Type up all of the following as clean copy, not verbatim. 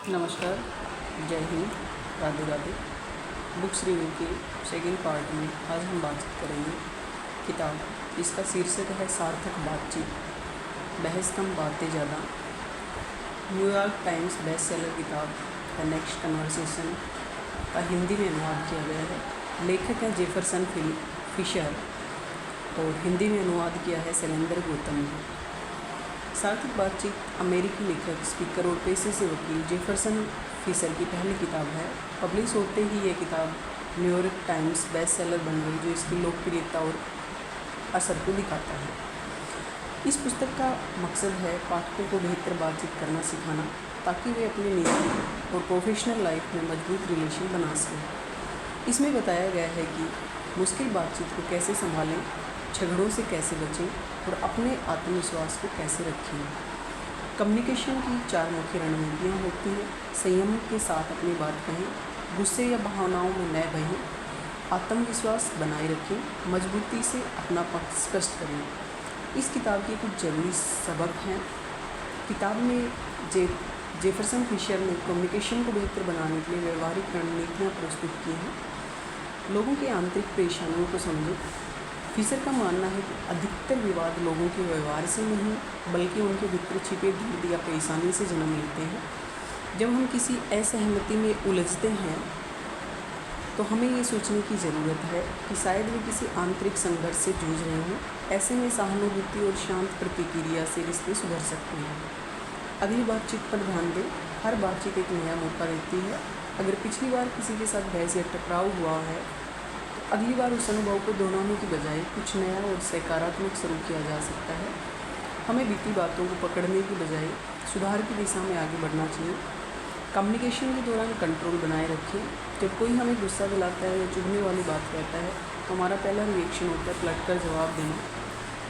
नमस्कार, जय Hind, Radhe Radhe. Books review के सेकंड पार्ट में आज हम बात करेंगे किताब। इसका शीर्षक है सार्थक बातचीत, बहस कम बातें ज़्यादा। न्यूयॉर्क टाइम्स बेस्ट सेलर किताब द नेक्स्ट कन्वर्सेशन का हिंदी में अनुवाद किया गया है। लेखक हैं जेफरसन फिशर और हिंदी में अनुवाद किया है शैलेंद्र गौतम ने। सार्थक बातचीत अमेरिकी लेखक, स्पीकर और पेशे से वकील जेफरसन फिशर की पहली किताब है। पब्लिश होते ही ये किताब न्यूयॉर्क टाइम्स बेस्ट सेलर बन गई, जो इसकी लोकप्रियता और असर को दिखाता है। इस पुस्तक का मकसद है पाठकों को बेहतर बातचीत करना सिखाना, ताकि वे अपनी निजी और प्रोफेशनल लाइफ में मजबूत रिलेशन बना सकें। इसमें बताया गया है कि मुश्किल बातचीत को कैसे संभालें, झगड़ों से कैसे बचें और अपने आत्मविश्वास को कैसे रखें। कम्युनिकेशन की 4 मुख्य रणनीतियाँ होती हैं। संयम के साथ अपनी बात कहें, गुस्से या भावनाओं में न बहें, आत्मविश्वास बनाए रखें, मजबूती से अपना पक्ष स्पष्ट करें। इस किताब के कुछ जरूरी सबक हैं। किताब में जेफरसन फिशर ने कम्युनिकेशन को बेहतर बनाने के लिए व्यवहारिक रणनीतियाँ प्रस्तुत की हैं। लोगों के आंतरिक परेशानियों को समझें। फिशर का मानना है कि अधिकतर विवाद लोगों के व्यवहार से नहीं, बल्कि उनके भीतर छिपे दर्द या परेशानी से जन्म लेते हैं। जब हम किसी असहमति में उलझते हैं तो हमें ये सोचने की ज़रूरत है कि शायद वे किसी आंतरिक संघर्ष से जूझ रहे हों। ऐसे में सहानुभूति और शांत प्रतिक्रिया से रिश्ते सुधर सकते हैं। अगली बातचीत पर ध्यान दें। हर बातचीत एक नया मौका देती है। अगर पिछली बार किसी के साथ बहस या टकराव हुआ है, अगली बार उस अनुभव को दोहराने की बजाय कुछ नया और सकारात्मक शुरू किया जा सकता है। हमें बीती बातों को पकड़ने की बजाय सुधार की दिशा में आगे बढ़ना चाहिए। कम्युनिकेशन के दौरान कंट्रोल बनाए रखें। जब कोई हमें गुस्सा दिलाता है या चुभने वाली बात कहता है तो हमारा पहला रिएक्शन होता है पलट कर जवाब देना।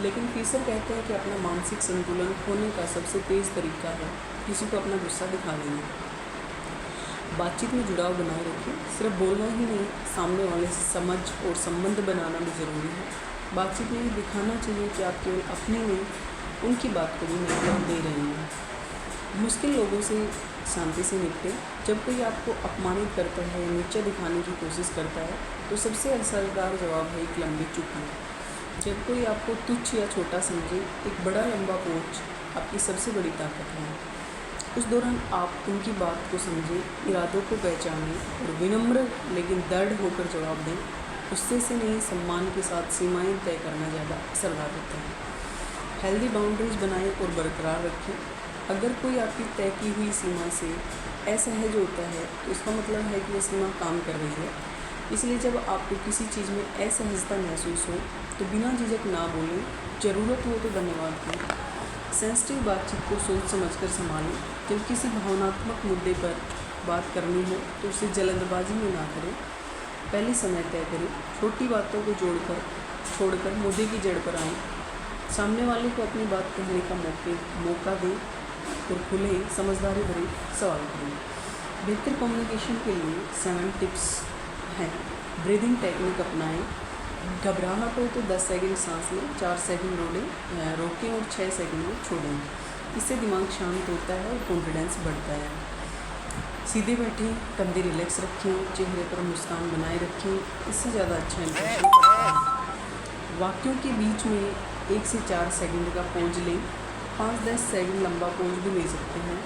लेकिन फिशर कहते हैं कि अपना मानसिक संतुलन खोने का सबसे तेज़ तरीका है किसी को अपना गुस्सा दिखा देना। बातचीत में जुड़ाव बनाए रखें। सिर्फ बोलना ही नहीं, सामने वाले से समझ और संबंध बनाना भी ज़रूरी है। बातचीत में ये दिखाना चाहिए कि आप केवल अपनी नहीं, उनकी बात को भी महत्व दे रहे हैं। मुश्किल लोगों से शांति से निपटें। जब कोई आपको अपमानित करता है या नीचा दिखाने की कोशिश करता है तो सबसे असरदार जवाब है एक लंबी चुप लें। जब कोई आपको तुच्छ या छोटा समझे, एक बड़ा लंबा पहुँच आपकी सबसे बड़ी ताकत है। उस दौरान आप उनकी बात को समझें, इरादों को पहचानें और विनम्र लेकिन दृढ़ होकर जवाब दें। गुस्से से नहीं, सम्मान के साथ सीमाएं तय करना ज़्यादा असरदार होता है। हेल्दी बाउंड्रीज बनाएं और बरकरार रखें। अगर कोई आपकी तय की हुई सीमा से असहज होता है तो इसका मतलब है कि यह सीमा काम कर रही है। इसलिए जब आपको किसी चीज़ में असहजता महसूस हो तो बिना झिझक ना बोलें। ज़रूरत हो तो धन्यवाद करें। सेंसिटिव बातचीत को सोच समझकर संभालें। जब किसी भावनात्मक मुद्दे पर बात करनी हो तो उसे जल्दबाजी में ना करें। पहले समय तय करें। छोटी बातों को छोड़कर मुद्दे की जड़ पर आएँ। सामने वाले को अपनी बात कहने का मौका दें और खुले समझदारी भरे सवाल करें। बेहतर कम्युनिकेशन के लिए 7 टिप्स हैं। ब्रीदिंग टेक्निक अपनाएं। घबराहट हो तो 10 सेकंड सांस लें, 4 सेकंड रोकें और 6 सेकंड में छोड़ें। इससे दिमाग शांत होता है और कॉन्फिडेंस बढ़ता है। सीधे बैठें, कंधे रिलैक्स रखें, चेहरे पर मुस्कान बनाए रखें। इससे ज़्यादा अच्छा इंप्रेशन पड़ता है। वाक्यों के बीच में 1 से 4 सेकंड का पॉज लें। 5-10 सेकंड लंबा पॉज भी ले सकते हैं।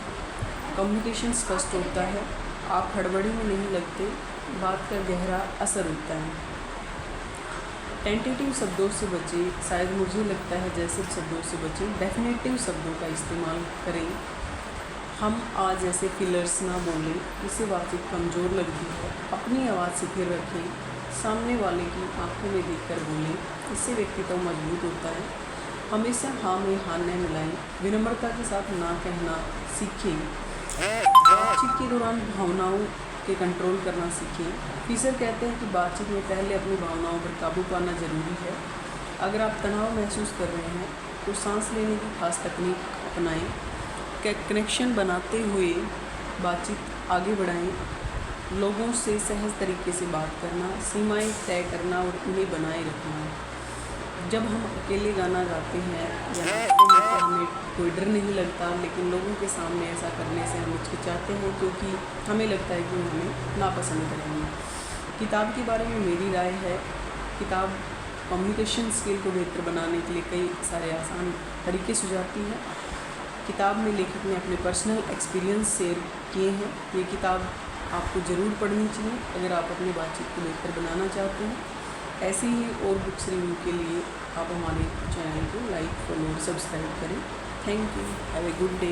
कम्युनिकेशन स्पष्ट होता है, आप हड़बड़ी में नहीं लगते, बात का गहरा असर होता है। टेंटेटिव शब्दों से बचें। शायद मुझे लगता है जैसे शब्दों से बचें। डेफिनेटिव शब्दों का इस्तेमाल करें। हम आज ऐसे फिलर्स ना बोलें, इससे बातचीत कमज़ोर लगती है। अपनी आवाज़ स्थिर रखें। सामने वाले की आंखों में देखकर बोलें, इससे व्यक्तित्व मजबूत होता है। हमेशा हाँ में हाँ न मिलाएं। विनम्रता के साथ ना कहना सीखें। बातचीत के दौरान भावनाओं के कंट्रोल करना सीखें। फिशर कहते हैं कि बातचीत में पहले अपनी भावनाओं पर काबू पाना ज़रूरी है। अगर आप तनाव महसूस कर रहे हैं तो सांस लेने की खास तकनीक अपनाएं। कनेक्शन बनाते हुए बातचीत आगे बढ़ाएं। लोगों से सहज तरीके से बात करना, सीमाएं तय करना और उन्हें बनाए रखना। जब हम अकेले गाना गाते हैं या नाचते हैं तो हमें कोई डर नहीं लगता, लेकिन लोगों के सामने ऐसा करने से हम हिचकिचाते हैं क्योंकि हमें लगता है कि हमें नापसंद करेंगे। किताब के बारे में मेरी राय है, किताब कम्युनिकेशन स्किल को बेहतर बनाने के लिए कई सारे आसान तरीके सुझाती है। किताब में लेखक ने अपने पर्सनल एक्सपीरियंस शेयर किए हैं। ये किताब आपको ज़रूर पढ़नी चाहिए अगर आप अपनी बातचीत को बेहतर बनाना चाहते हैं। ऐसे ही और बुक्स रिव्यू के लिए आप हमारे चैनल को लाइक, फॉलो और सब्सक्राइब करें। Thank you. Have a good day.